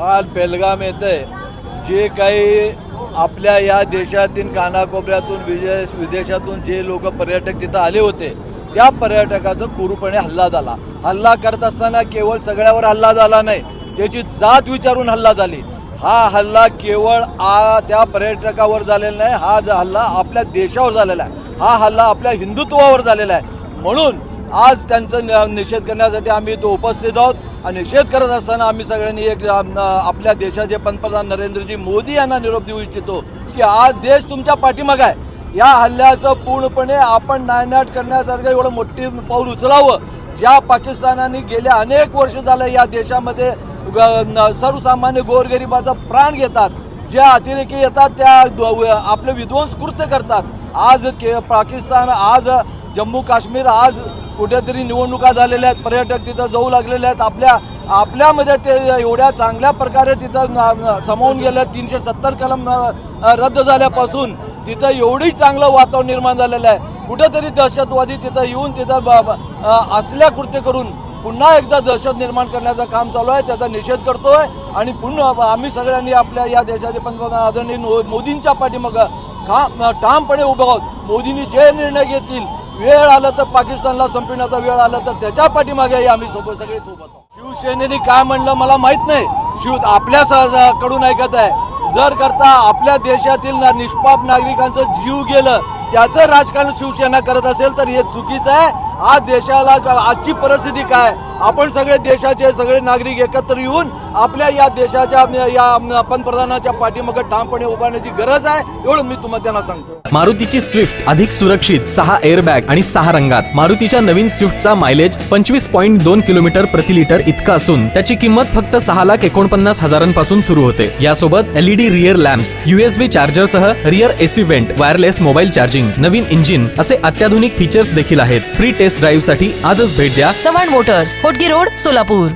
आज बेलगाम येथे जे काही आपल्या या देशातील कानाकोपऱ्यातून विदेशातून जे लोक पर्यटक तिथं आले होते त्या पर्यटकाचा क्रूरपणे हल्ला झाला. हल्ला करत असताना केवळ सगळ्यावर हल्ला झाला नाही, त्याची जात विचारून हल्ला झाली. हा हल्ला केवळ त्या पर्यटकावर झालेला नाही, हा हल्ला आपल्या देशावर झालेला आहे, हा हल्ला आपल्या हिंदुत्वावर झालेला आहे. म्हणून आज त्यांचा निषेध करण्यासाठी आम्ही इथं उपस्थित आहोत. आणि निषेध करत असताना आम्ही सगळ्यांनी एक आपल्या देशाचे पंतप्रधान नरेंद्रजी मोदी यांना निरोप देऊ इच्छितो की आज देश तुमच्या पाठीमागे आहे. या हल्ल्याचं पूर्णपणे आपण नायनाट करण्यासारखं एवढं मोठी पाऊल उचलावं. ज्या पाकिस्तानाने गेल्या अनेक वर्ष झालं या देशामध्ये सर्वसामान्य गोरगरिबाचा प्राण घेतात, ज्या अतिरेकी येतात त्या आपले विध्वंस कृत्य करतात. आज पाकिस्तान, आज जम्मू काश्मीर, आज कुठेतरी निवडणुका झालेल्या आहेत, पर्यटक तिथं जाऊ लागलेले आहेत. आपल्यामध्ये ते एवढ्या चांगल्या प्रकारे तिथं समावून गेले. 370 कलम रद्द झाल्यापासून तिथं एवढी चांगलं वातावरण निर्माण झालेलं आहे. कुठेतरी दहशतवादी तिथं येऊन तिथं असल्या कृत्य करून पुन्हा एकदा दहशत निर्माण करण्याचं काम चालू आहे. त्याचा निषेध करतोय आणि पुन्हा आम्ही सगळ्यांनी आपल्या या देशाचे पंतप्रधान आदरणीय मोदींच्या पाठीमागं ठामपणे उभे आहोत. मोदींनी जे निर्णय घेतील, वेळ आला तर पाकिस्तानला संपविण्याचा वेळ आला तर त्याच्या पाठीमागे आम्ही सगळे सोबत आहोत. शिवसेनेने काय म्हणलं मला माहित नाही, आपल्याकडून ऐकत आहे. जर करता आपल्या देशातील निष्पाप नागरिकांचं जीव गेलं त्याचं राजकारण शिवसेना करत असेल तर हे चुकीचं आहे. आज देशाला आजची परिस्थिती काय, आपण सगळे देशाचे सगळे नागरिक एकत्र येऊन आपल्या या देशाच्या या पंतप्रधानाच्या पाठीमागे ठामपणे उभारण्याची गरज आहे, एवढं मी त्यांना सांगतो. मारुतीची स्विफ्ट अधिक सुरक्षित, 6 एअरबॅग आणि 6 रंगात. मारुतीच्या नवीन स्विफ्टचा मायलेज 25.2 किलोमीटर प्रति लिटर इतका असून त्याची किंमत फक्त 6,49,000 सुरू होते. यासोबत LED rear lamps, USB charger सह rear AC vent, wireless mobile charging, नवीन इंजिन असे अत्याधुनिक फीचर्स देखील आहेत. फ्री टेस्ट ड्राईव्ह साठी आजच भेट द्या चव्हाण मोटर्स, होटगी रोड, सोलापूर.